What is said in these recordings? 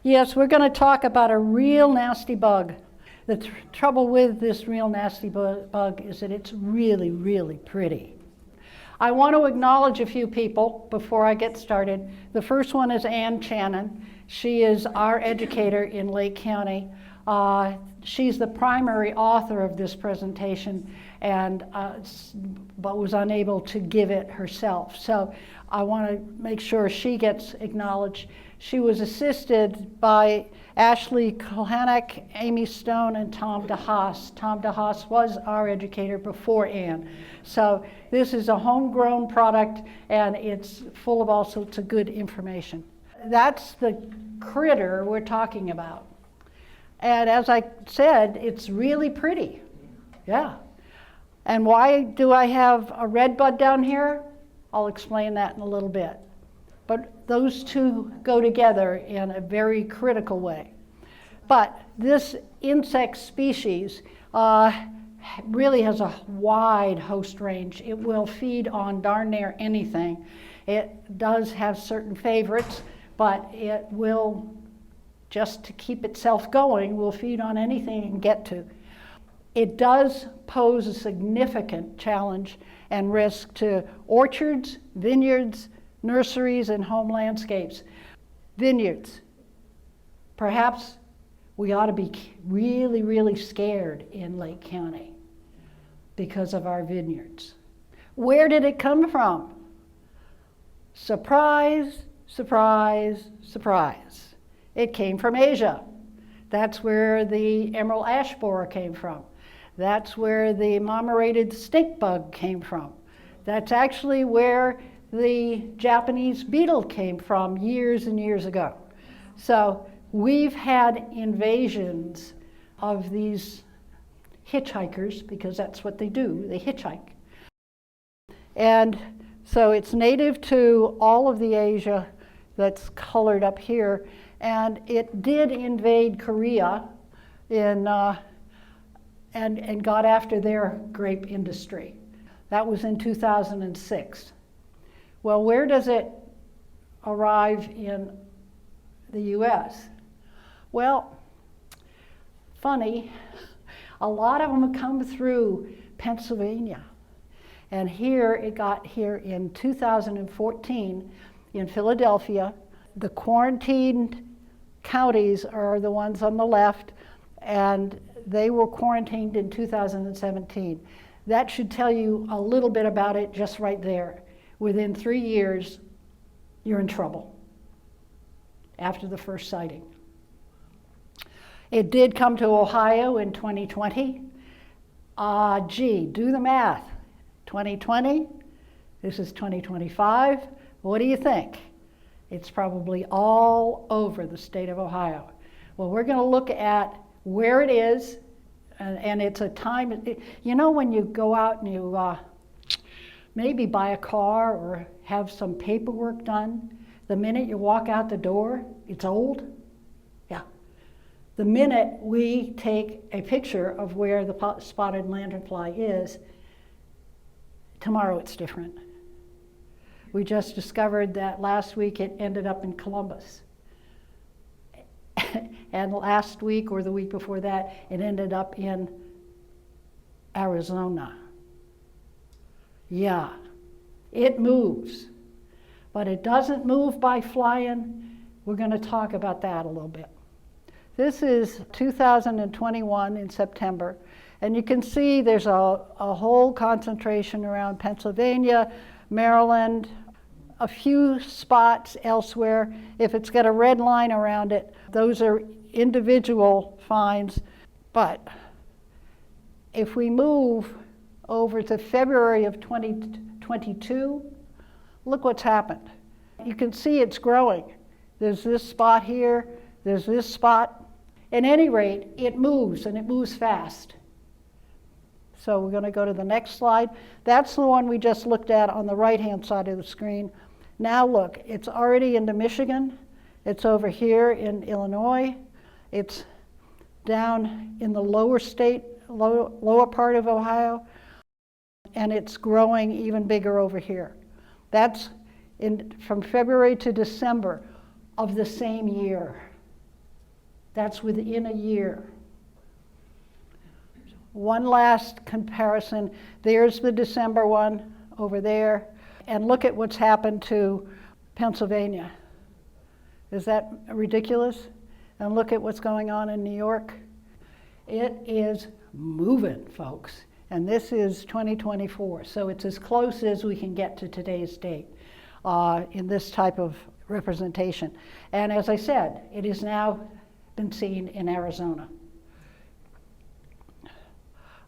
Yes, we're going to talk about a real nasty bug. The trouble with this real nasty bug is that it's really, really pretty. I want to acknowledge a few people before I get started. The first one is Ann Channon. She is our educator in Lake County. She's the primary author of this presentation, and but was unable to give it herself. So I want to make sure she gets acknowledged. She was assisted by Ashley Kohanek, Amy Stone, and Tom DeHaas. Tom DeHaas was our educator before Ann. So this is a homegrown product, and it's full of all sorts of good information. That's the critter we're talking about. And as I said, it's really pretty. Yeah. And why do I have a red bud down here? I'll explain that in a little bit. But those two go together in a very critical way. But this insect species really has a wide host range. It will feed on darn near anything. It does have certain favorites, but it will, just to keep itself going, will feed on anything it can get to. It does pose a significant challenge and risk to orchards, vineyards, nurseries, and home landscapes. Vineyards. Perhaps we ought to be really, really scared in Lake County because of our vineyards. Where did it come from? Surprise, surprise, surprise. It came from Asia. That's where the emerald ash borer came from. That's where the marmorated stink bug came from. That's actually where the Japanese beetle came from years and years ago. So we've had invasions of these hitchhikers, because that's what they do, they hitchhike. And so it's native to all of the Asia that's colored up here, and it did invade Korea in, and got after their grape industry. That was in 2006. Well, where does it arrive in the US? Well, funny, a lot of them come through Pennsylvania. And here, it got here in 2014 in Philadelphia. The quarantined counties are the ones on the left, and they were quarantined in 2017. That should tell you a little bit about it just right there. Within 3 years, you're in trouble after the first sighting. It did come to Ohio in 2020. Do the math. 2020, this is 2025. What do you think? It's probably all over the state of Ohio. Well, we're going to look at where it is, and it's a time, you know, when you go out and you maybe buy a car or have some paperwork done, the minute you walk out the door, it's old. Yeah. The minute we take a picture of where the spotted lanternfly is, tomorrow it's different. We just discovered that last week it ended up in Columbus. And last week or the week before that, it ended up in Arizona. Yeah, it moves, but it doesn't move by flying. We're going to talk about that a little bit. This is 2021 in September, and you can see there's a whole concentration around Pennsylvania, Maryland, a few spots elsewhere. If it's got a red line around it, those are individual finds. But if we move over to February of 2022, look what's happened. You can see it's growing. There's this spot here, there's this spot. At any rate, it moves, and it moves fast. So we're going to go to the next slide. That's the one we just looked at on the right-hand side of the screen. Now look, it's already into Michigan. It's over here in Illinois. It's down in the lower part of Ohio. And it's growing even bigger over here. That's from February to December of the same year. That's within a year. One last comparison. There's the December one over there. And look at what's happened to Pennsylvania. Is that ridiculous? And look at what's going on in New York. It is moving, folks. And this is 2024, so it's as close as we can get to today's date in this type of representation. And as I said, it has now been seen in Arizona.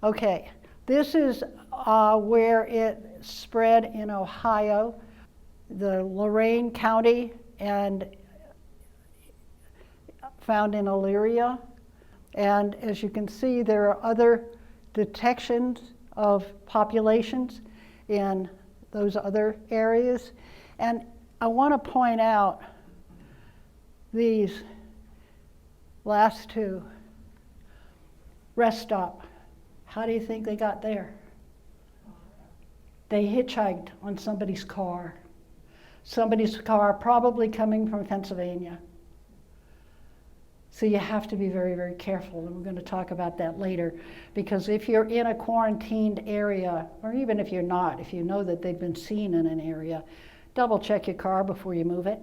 Okay, this is where it spread in Ohio, the Lorain County, and found in Elyria. And as you can see, there are other detections of populations in those other areas. And I want to point out these last two. Rest stop. How do you think they got there? They hitchhiked on somebody's car. Somebody's car probably coming from Pennsylvania. So you have to be very, very careful, and we're going to talk about that later, because if you're in a quarantined area, or even if you're not, if you know that they've been seen in an area, double check your car before you move it.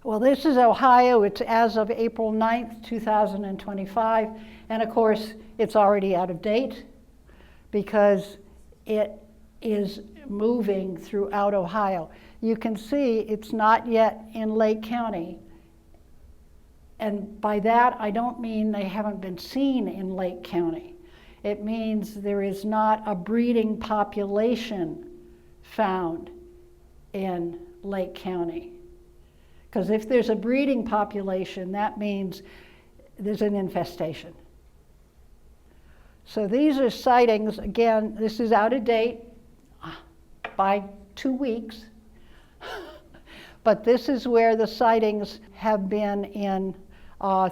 Well, this is Ohio. It's as of April 9th, 2025, and of course, it's already out of date because it is moving throughout Ohio. You can see it's not yet in Lake County. And by that, I don't mean they haven't been seen in Lake County. It means there is not a breeding population found in Lake County. Because if there's a breeding population, that means there's an infestation. So these are sightings. Again, this is out of date by 2 weeks. But this is where the sightings have been in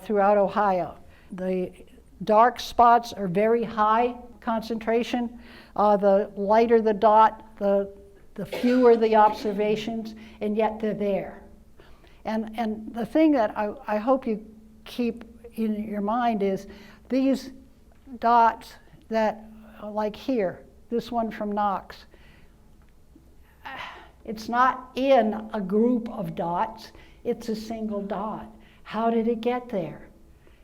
throughout Ohio. The dark spots are very high concentration. The lighter the dot, the fewer the observations, and yet they're there. And the thing that I hope you keep in your mind is these dots that, like here, this one from Knox, it's not in a group of dots, it's a single dot. How did it get there?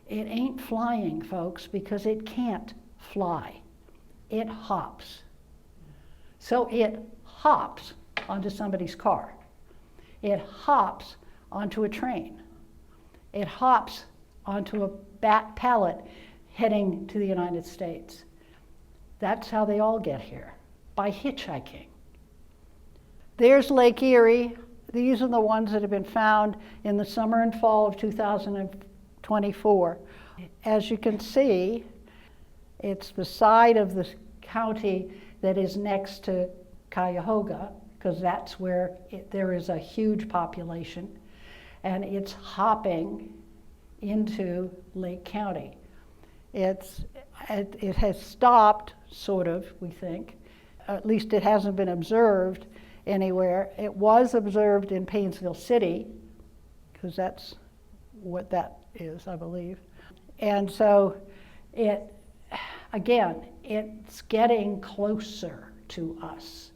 It ain't flying, folks, because it can't fly. It hops. So it hops onto somebody's car. It hops onto a train. It hops onto a pallet heading to the United States. That's how they all get here, by hitchhiking. There's Lake Erie. These are the ones that have been found in the summer and fall of 2024. As you can see, it's the side of the county that is next to Cuyahoga, because that's where there is a huge population, and it's hopping into Lake County. It has stopped, sort of, we think. At least it hasn't been observed anywhere. It was observed in Painesville City, because that's what that is, I believe. And so it's getting closer to us.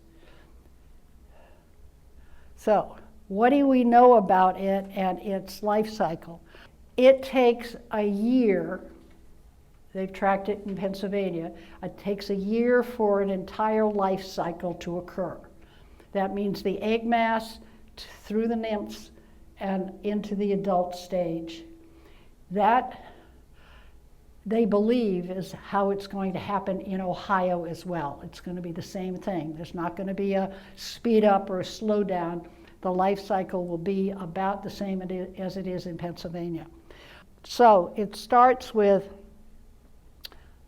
So what do we know about it and its life cycle? It takes a year. They've tracked it in Pennsylvania. It takes a year for an entire life cycle to occur. That means the egg mass through the nymphs and into the adult stage. That, they believe, is how it's going to happen in Ohio as well. It's going to be the same thing. There's not going to be a speed up or a slow down. The life cycle will be about the same as it is in Pennsylvania. So it starts with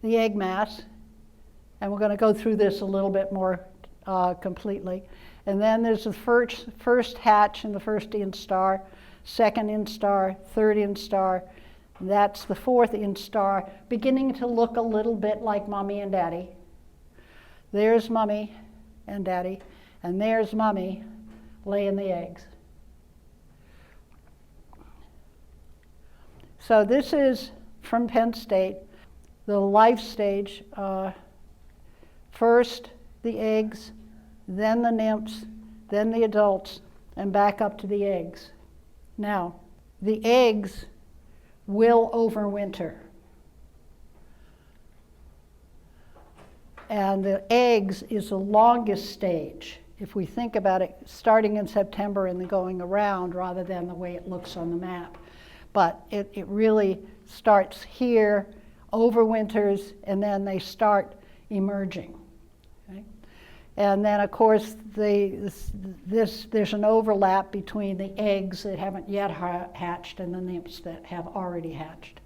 the egg mass, and we're going to go through this a little bit more completely. And then there's the first hatch and the first instar, second instar, third instar. That's the fourth instar, beginning to look a little bit like mommy and daddy. There's mommy and daddy, and there's mommy laying the eggs. So this is from Penn State, the life stage. First the eggs, then the nymphs, then the adults, and back up to the eggs. Now, the eggs will overwinter. And the eggs is the longest stage, if we think about it, starting in September and then going around rather than the way it looks on the map. But it really starts here, overwinters, and then they start emerging. Okay? And then, of course, there's an overlap between the eggs that haven't yet hatched and the nymphs that have already hatched.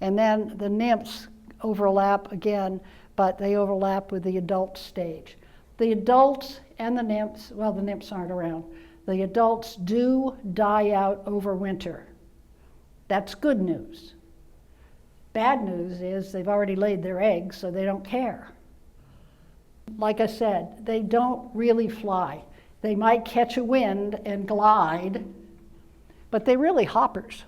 And then the nymphs overlap again, but they overlap with the adult stage. The adults and the nymphs, well, the nymphs aren't around. The adults do die out over winter. That's good news. Bad news is they've already laid their eggs, so they don't care. Like I said, they don't really fly. They might catch a wind and glide, but they're really hoppers.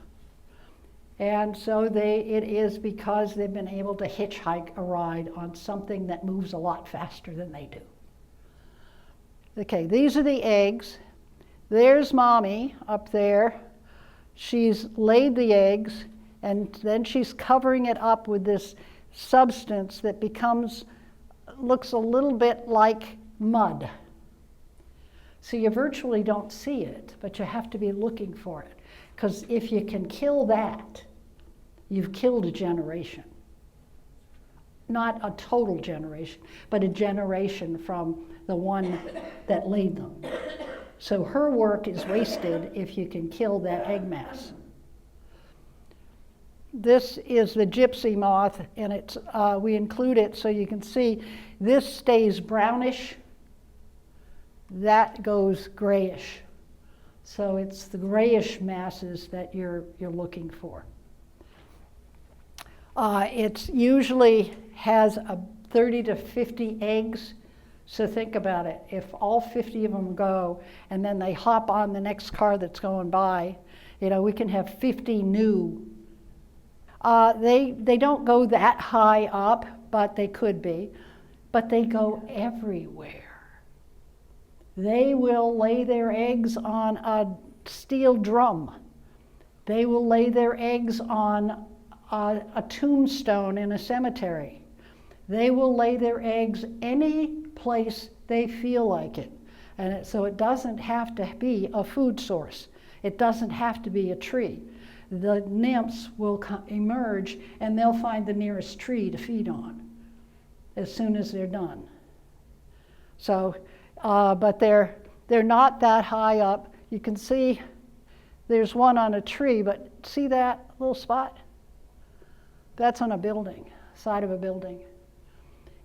And so it is because they've been able to hitchhike a ride on something that moves a lot faster than they do. Okay, these are the eggs. There's mommy up there. She's laid the eggs, and then she's covering it up with this substance that looks a little bit like mud. So you virtually don't see it, but you have to be looking for it. Because if you can kill that, you've killed a generation. Not a total generation, but a generation from the one that laid them. So her work is wasted if you can kill that egg mass. This is the gypsy moth, and we include it so you can see this stays brownish, that goes grayish. So it's the grayish masses that you're looking for. It usually has 30 to 50 eggs. So think about it. If all 50 of them go and then they hop on the next car that's going by, we can have 50 new. They don't go that high up, but they could be. But they go everywhere. They will lay their eggs on a steel drum. They will lay their eggs on a tombstone in a cemetery. They will lay their eggs any place they feel like it. And so it doesn't have to be a food source. It doesn't have to be a tree. The nymphs will emerge and they'll find the nearest tree to feed on as soon as they're done. So, but they're not that high up. You can see there's one on a tree, but see that little spot? That's on a building, side of a building.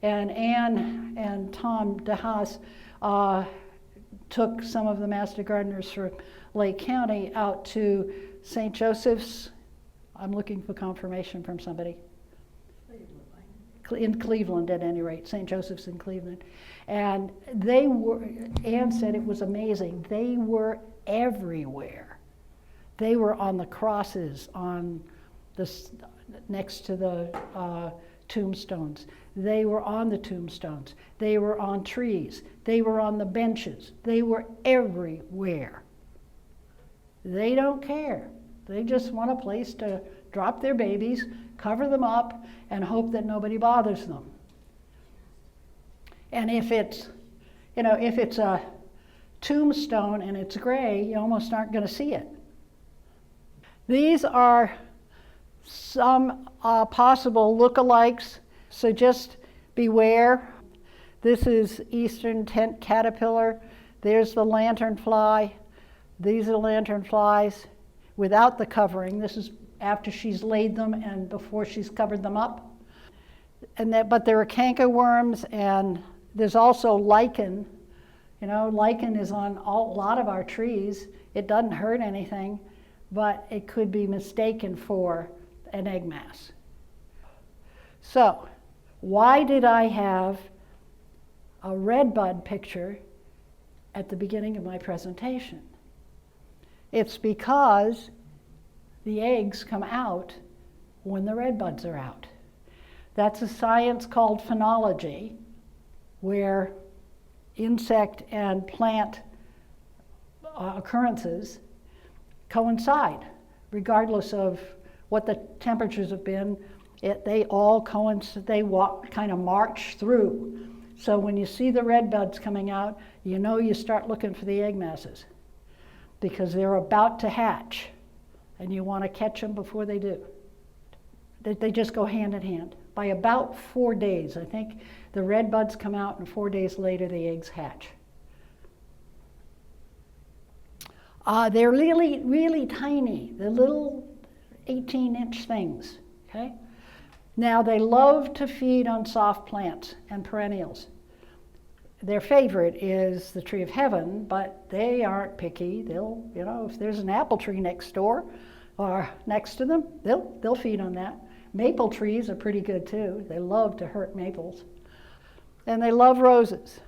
And Anne and Tom DeHaas took some of the master gardeners from Lake County out to St. Joseph's. I'm looking for confirmation from somebody. In Cleveland, at any rate, St. Joseph's in Cleveland. And Anne said it was amazing. They were everywhere. They were on the crosses, next to the tombstones. They were on the tombstones. They were on trees. They were on the benches. They were everywhere. They don't care. They just want a place to drop their babies, cover them up, and hope that nobody bothers them. And if it's a tombstone and it's gray, you almost aren't going to see it. These are some possible lookalikes, so just beware. This is eastern tent caterpillar. There's the lanternfly. These are the lanternflies without the covering. This is after she's laid them and before she's covered them up. But there are cankerworms, and there's also lichen. Lichen is on a lot of our trees. It doesn't hurt anything, but it could be mistaken for an egg mass. So, why did I have a red bud picture at the beginning of my presentation? It's because The eggs come out when the redbuds are out. That's a science called phenology, where insect and plant occurrences coincide, regardless of what the temperatures have been. They all coincide, they kind of march through. So when you see the redbuds coming out, you know you start looking for the egg masses, because they're about to hatch, and you want to catch them before they do. They just go hand in hand. By about 4 days, I think, the redbuds come out, and 4 days later the eggs hatch. They're really, really tiny. They're little 18-inch things, okay? Now, they love to feed on soft plants and perennials. Their favorite is the tree of heaven, but they aren't picky. They'll, you know, if there's an apple tree next door or next to them, they'll feed on that. Maple trees are pretty good too. They love to hurt maples. And they love roses.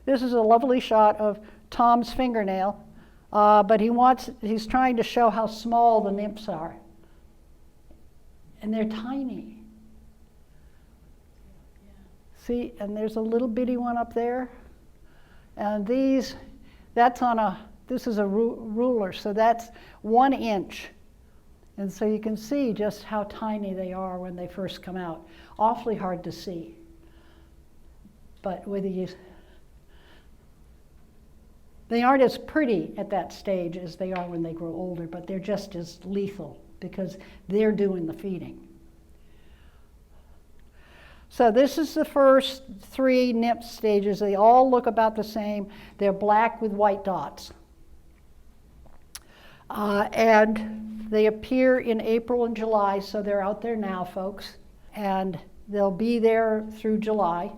This is a lovely shot of Tom's fingernail, but he's trying to show how small the nymphs are. And they're tiny. See, and there's a little bitty one up there. And this is a ruler, so that's 1 inch. And so you can see just how tiny they are when they first come out. Awfully hard to see. But they aren't as pretty at that stage as they are when they grow older, but they're just as lethal because they're doing the feeding. So this is the first 3 nymph stages. They all look about the same. They're black with white dots. And they appear in April and July, so they're out there now, folks. And they'll be there through July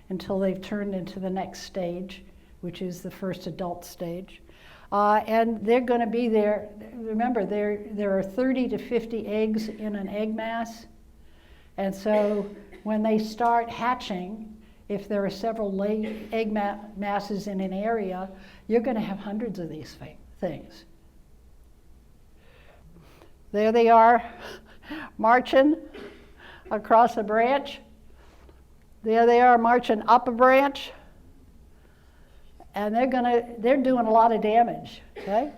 until they've turned into the next stage, which is the first adult stage. And they're going to be there. Remember, there are 30 to 50 eggs in an egg mass. And so when they start hatching, if there are several egg masses in an area, you're going to have hundreds of these things. There they are, marching across a branch. There they are, marching up a branch. And they're doing a lot of damage, okay?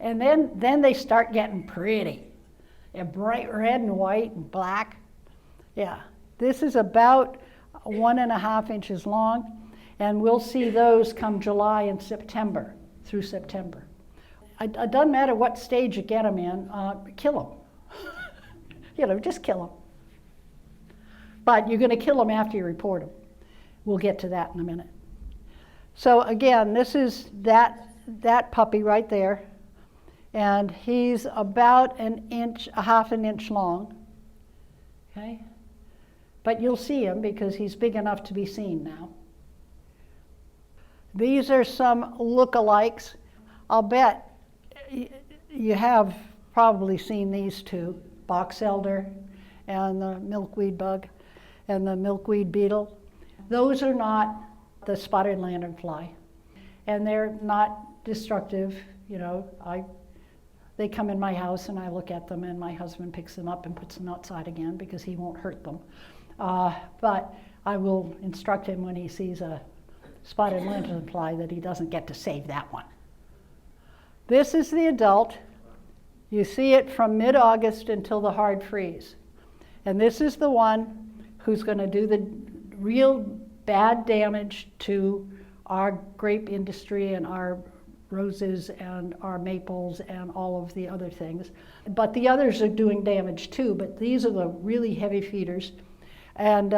And then they start getting pretty. They're bright red and white and black. Yeah, this is about 1.5 inches long, and we'll see those come July and September, through September. It doesn't matter what stage you get them in, kill them. Just kill them. But you're going to kill them after you report them. We'll get to that in a minute. So again, this is that puppy right there, and he's about a half an inch long, okay? But you'll see him because he's big enough to be seen now. These are some look-alikes. I'll bet you have probably seen these two, box elder and the milkweed bug and the milkweed beetle. Those are not the spotted lanternfly, and they're not destructive. They come in my house and I look at them, and my husband picks them up and puts them outside again because he won't hurt them. But I will instruct him when he sees a spotted lanternfly that he doesn't get to save that one. This is the adult. You see it from mid-August until the hard freeze. And this is the one who's going to do the real bad damage to our grape industry and our roses and our maples and all of the other things. But the others are doing damage too, but these are the really heavy feeders. And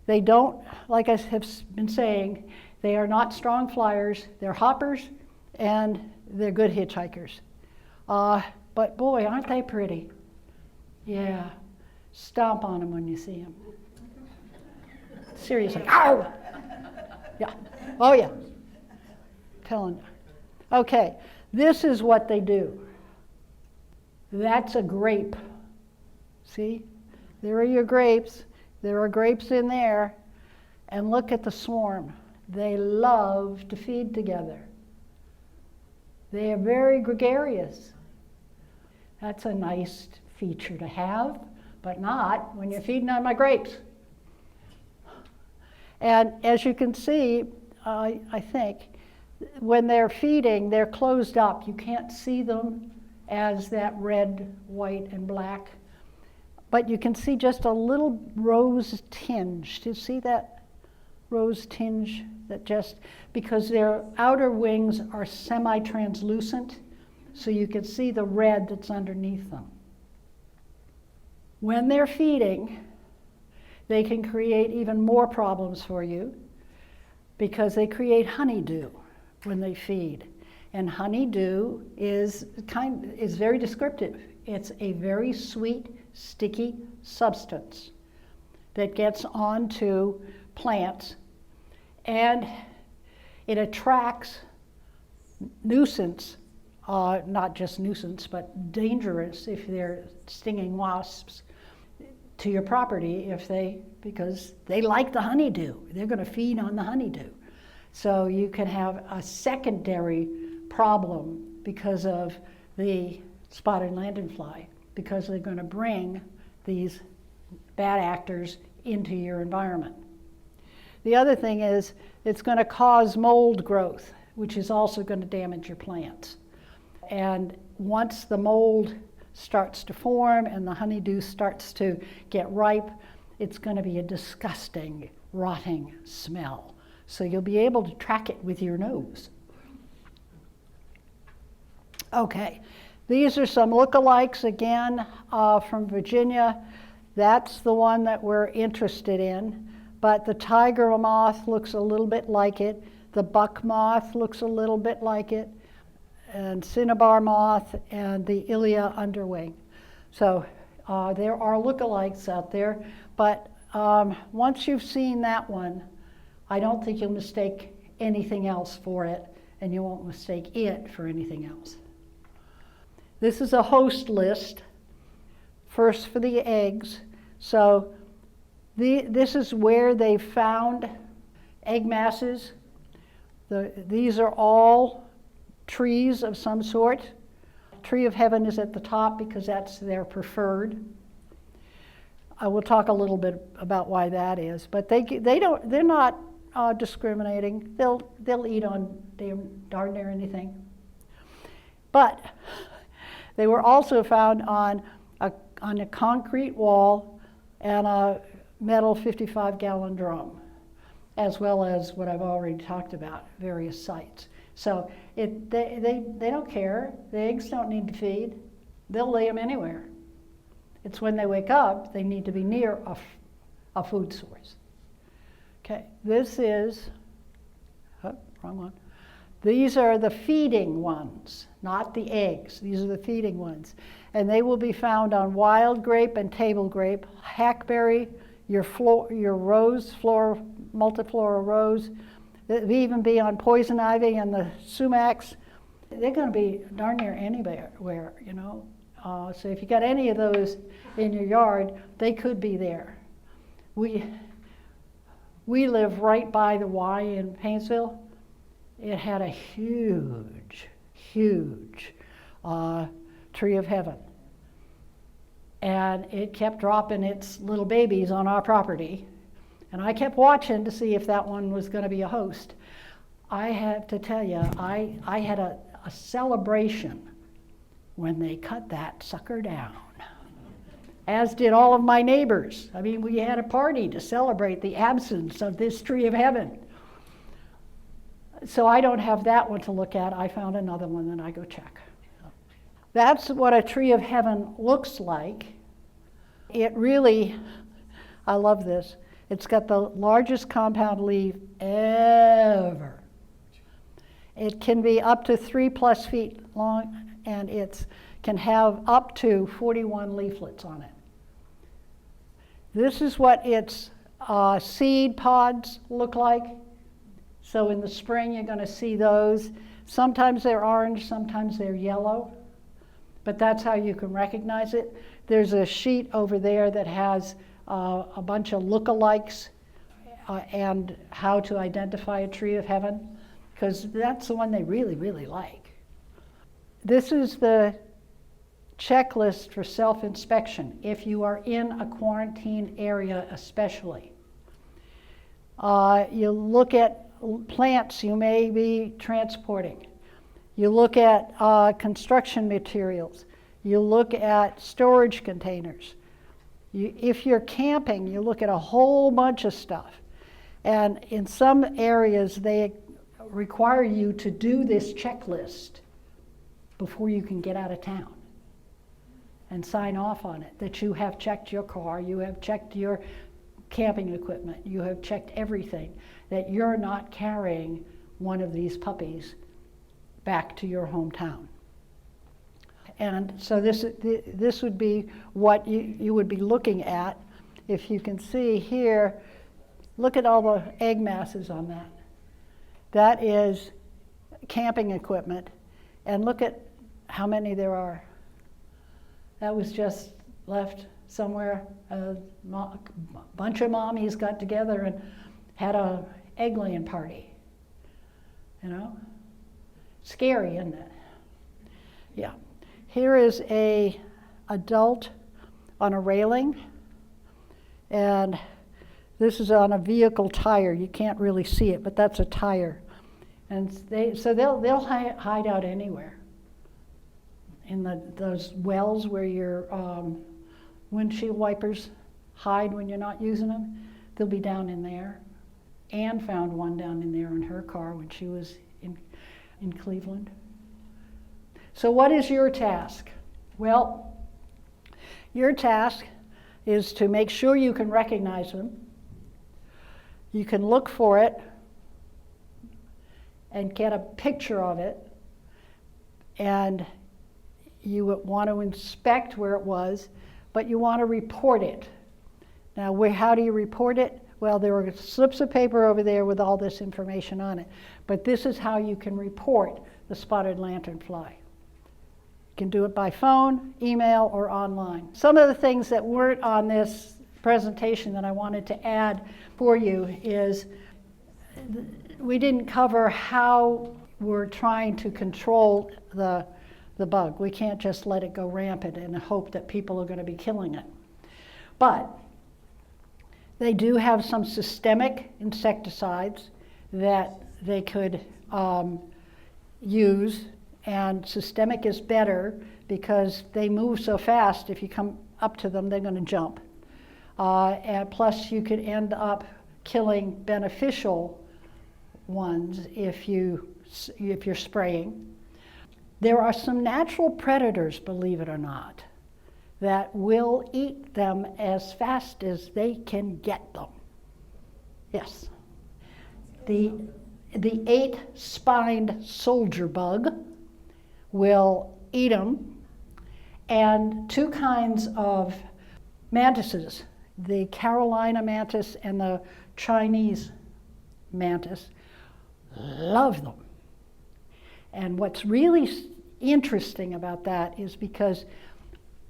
they don't, like I have been saying, they are not strong flyers. They're hoppers, and they're good hitchhikers. But boy, aren't they pretty? Yeah. Stomp on them when you see them. Seriously. Ow! Yeah. Oh, yeah. Telling you. Okay. This is what they do. That's a grape. See? There are your grapes. There are grapes in there. And look at the swarm. They love to feed together. They are very gregarious. That's a nice feature to have, but not when you're feeding on my grapes. And as you can see, I think, when they're feeding, they're closed up. You can't see them as that red, white, and black. But you can see just a little rose tinge. Do you see that rose tinge? That just, because their outer wings are semi-translucent, so you can see the red that's underneath them. When they're feeding, they can create even more problems for you because they create honeydew when they feed. And honeydew is very descriptive. It's a very sweet, sticky substance that gets onto plants, and it attracts nuisance, not just nuisance, but dangerous if they're stinging wasps, to your property because they like the honeydew. They're going to feed on the honeydew. So you can have a secondary problem because of the spotted lanternfly, because they're going to bring these bad actors into your environment. The other thing is it's going to cause mold growth, which is also going to damage your plants. And once the mold starts to form and the honeydew starts to get ripe, it's going to be a disgusting, rotting smell. So you'll be able to track it with your nose. Okay, these are some lookalikes again from Virginia. That's the one that we're interested in. But the tiger moth looks a little bit like it. The buck moth looks a little bit like it. And cinnabar moth and the Ilia underwing. So there are lookalikes out there, but once you've seen that one, I don't think you'll mistake anything else for it, and you won't mistake it for anything else. This is a host list, first for the eggs. So this is where they found egg masses. These are all trees of some sort. Tree of Heaven is at the top because that's their preferred. I will talk a little bit about why that is, but they're not discriminating. They'll eat on darn near anything. But they were also found on a concrete wall and a metal 55-gallon drum, as well as what I've already talked about, various sites. So they don't care. The eggs don't need to feed. They'll lay them anywhere. It's when they wake up, they need to be near a food source. Okay, this is, wrong one. These are the feeding ones, not the eggs. These are the feeding ones. And they will be found on wild grape and table grape, hackberry, your rose, multiflora rose. They'll even be on poison ivy and the sumacs. They're going to be darn near anywhere, you know. So if you got any of those in your yard, they could be there. We live right by the Y in Painesville. It had a huge, huge tree of heaven. And it kept dropping its little babies on our property. And I kept watching to see if that one was going to be a host. I have to tell you, I had a celebration when they cut that sucker down, as did all of my neighbors. I mean, we had a party to celebrate the absence of this tree of heaven. So I don't have that one to look at. I found another one that I go check. That's what a tree of heaven looks like. It really, I love this. It's got the largest compound leaf ever. It can be up to 3+ feet long, and it can have up to 41 leaflets on it. This is what its seed pods look like. So in the spring, you're going to see those. Sometimes they're orange, sometimes they're yellow, but that's how you can recognize it. There's a sheet over there that has a bunch of lookalikes and how to identify a tree of heaven, because that's the one they really, really like. This is the checklist for self-inspection if you are in a quarantine area especially. You look at plants you may be transporting. You look at construction materials. You look at storage containers. If you're camping, you look at a whole bunch of stuff. And in some areas, they require you to do this checklist before you can get out of town and sign off on it, that you have checked your car, you have checked your camping equipment, you have checked everything, that you're not carrying one of these puppies back to your hometown. And so this would be what you would be looking at. If you can see here, look at all the egg masses on that. That is camping equipment. And look at how many there are. That was just left somewhere. A bunch of mommies got together and had a egg laying party. You know? Scary, isn't it? Yeah. Here is a adult on a railing, and this is on a vehicle tire. You can't really see it, but that's a tire. And they'll hide out anywhere. In those wells where your windshield wipers hide when you're not using them, they'll be down in there. Anne found one down in there in her car when she was in Cleveland. So what is your task? Well, your task is to make sure you can recognize them. You can look for it and get a picture of it, and you would want to inspect where it was, but you want to report it. Now, how do you report it? Well, there are slips of paper over there with all this information on it, but this is how you can report the spotted lanternfly. You can do it by phone, email, or online. Some of the things that weren't on this presentation that I wanted to add for you is we didn't cover how we're trying to control the bug. We can't just let it go rampant and hope that people are going to be killing it. But they do have some systemic insecticides that they could use, and systemic is better because they move so fast. If you come up to them, they're going to jump. And plus, you could end up killing beneficial ones if you're spraying. There are some natural predators, believe it or not, that will eat them as fast as they can get them. Yes. The 8-spined soldier bug will eat them, and two kinds of mantises, the Carolina mantis and the Chinese mantis, love them. And what's really interesting about that is because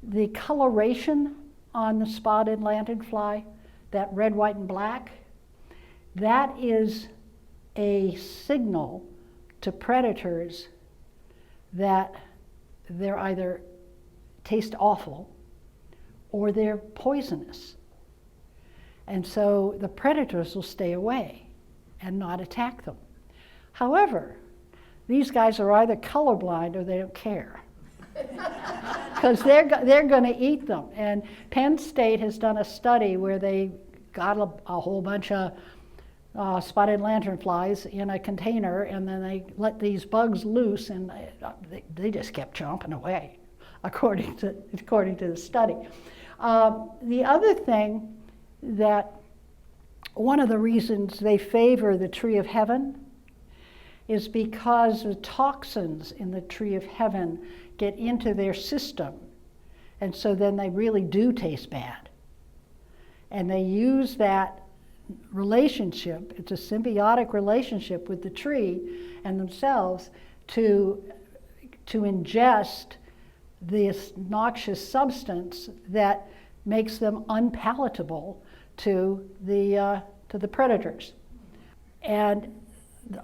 the coloration on the spotted lanternfly, that red, white, and black, that is a signal to predators that they're either taste awful or they're poisonous. And so the predators will stay away and not attack them. However, these guys are either colorblind or they don't care. Because they're going to eat them. And Penn State has done a study where they got a whole bunch of spotted lanternflies in a container, and then they let these bugs loose, and they just kept chomping away, according to the study. The other thing that one of the reasons they favor the tree of heaven is because the toxins in the tree of heaven get into their system, and so then they really do taste bad. And they use that relationship, it's a symbiotic relationship with the tree and themselves, to ingest this noxious substance that makes them unpalatable to the predators. And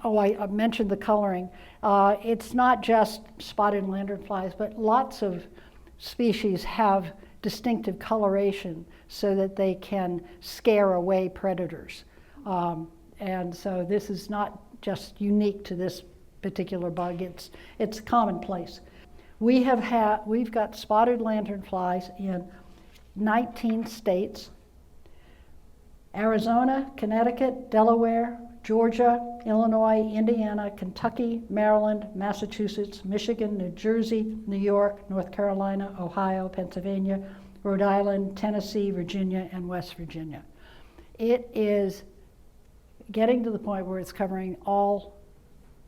I mentioned the coloring. It's not just spotted lanternflies, but lots of species have distinctive coloration so that they can scare away predators. And so this is not just unique to this particular bug, it's commonplace. We've got spotted lanternflies in 19 states: Arizona, Connecticut, Delaware, Georgia, Illinois, Indiana, Kentucky, Maryland, Massachusetts, Michigan, New Jersey, New York, North Carolina, Ohio, Pennsylvania, Rhode Island, Tennessee, Virginia, and West Virginia. It is getting to the point where it's covering all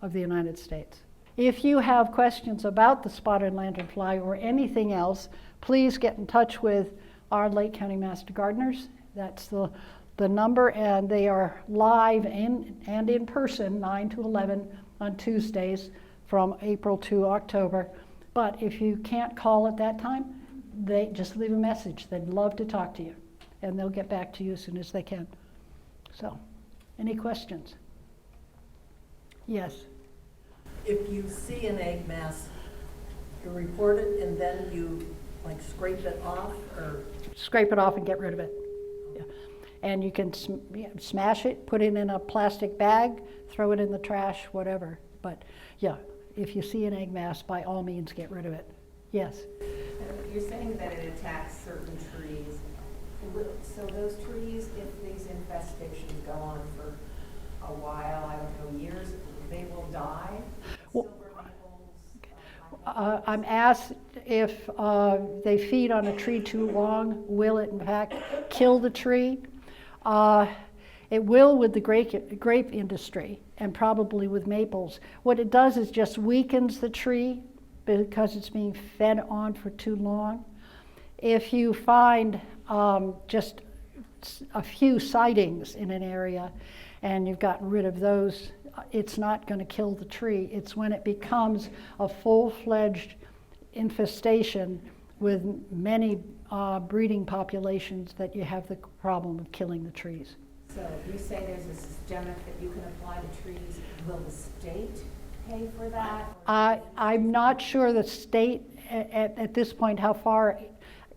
of the United States. If you have questions about the spotted lanternfly or anything else, please get in touch with our Lake County Master Gardeners. That's the number, and they are live and in person 9 to 11 on Tuesdays from April to October. But if you can't call at that time, they just leave a message. They'd love to talk to you, and they'll get back to you as soon as they can. So, any questions? Yes? If you see an egg mass, you report it and then you like scrape it off, or? Scrape it off and get rid of it. Yeah. And you can smash it, put it in a plastic bag, throw it in the trash, whatever. But yeah, if you see an egg mass, by all means get rid of it. Yes? You're saying that it attacks certain trees. So those trees, if these infestations go on for a while, I don't know, years, they will die? Well, I'm asked if they feed on a tree too long, will it in fact kill the tree? It will with the grape industry, and probably with maples. What it does is just weakens the tree because it's being fed on for too long. If you find just a few sightings in an area and you've gotten rid of those, it's not going to kill the tree. It's when it becomes a full-fledged infestation with many breeding populations that you have the problem of killing the trees. So you say there's a systemic that you can apply to trees. Will the state pay for that? I'm not sure the state at this point how far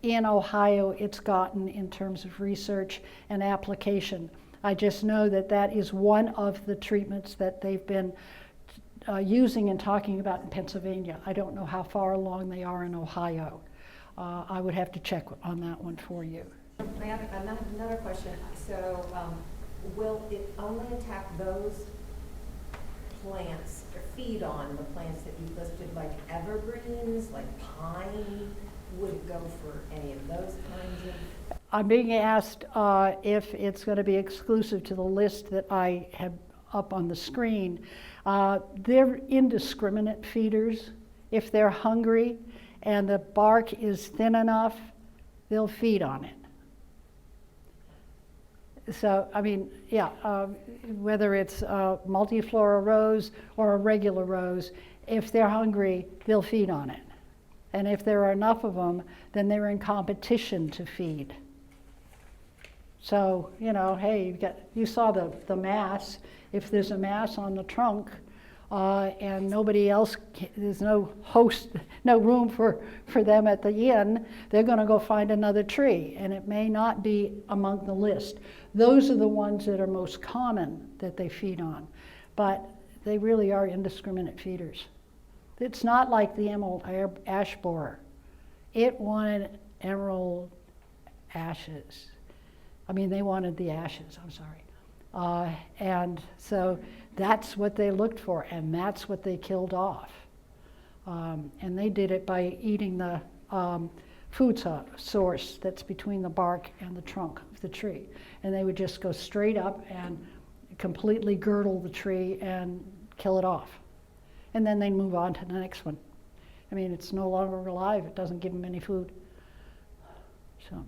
in Ohio it's gotten in terms of research and application. I just know that that is one of the treatments that they've been using and talking about in Pennsylvania. I don't know how far along they are in Ohio. I would have to check on that one for you. I have another question. So will it only attack those plants, or feed on the plants that you listed, like evergreens, like pine? Would it go for any of those kinds of? I'm being asked if it's going to be exclusive to the list that I have up on the screen. They're indiscriminate feeders. If they're hungry and the bark is thin enough, they'll feed on it. So, I mean, yeah, whether it's a multiflora rose or a regular rose, if they're hungry, they'll feed on it. And if there are enough of them, then they're in competition to feed. So, you know, hey, you saw the mass. If there's a mass on the trunk and nobody else, there's no room for them at the inn, they're going to go find another tree, and it may not be among the list. Those are the ones that are most common that they feed on, but they really are indiscriminate feeders. It's not like the emerald ash borer. It wanted emerald ashes. I mean, they wanted the ashes, I'm sorry. And so that's what they looked for, and that's what they killed off. And they did it by eating the food source that's between the bark and the trunk of the tree. And they would just go straight up and completely girdle the tree and kill it off. And then they move on to the next one. I mean, it's no longer alive. It doesn't give them any food. So,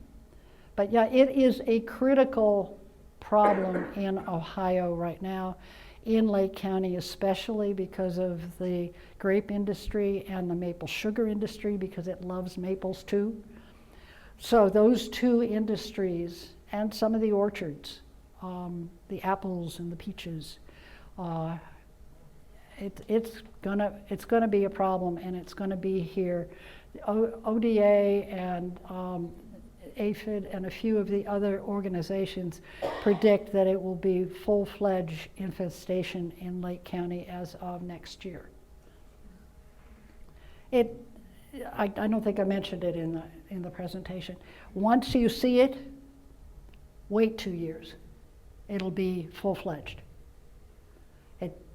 but yeah, it is a critical problem in Ohio right now, in Lake County especially because of the grape industry and the maple sugar industry, because it loves maples too. So those two industries and some of the orchards, the apples and the peaches, it's gonna be a problem, and it's gonna be here. ODA and APHID and a few of the other organizations predict that it will be full-fledged infestation in Lake County as of next year. I don't think I mentioned it in the presentation. Once you see it, wait 2 years. It'll be full-fledged.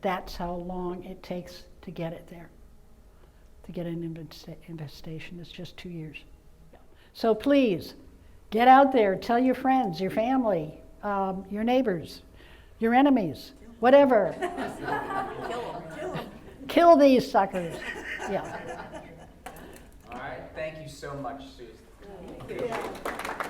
That's how long it takes to get it there. To get an infestation, it's just 2 years. So please, get out there, tell your friends, your family, your neighbors, your enemies, whatever. Kill these suckers. Yeah. All right, thank you so much, Susan. Yeah.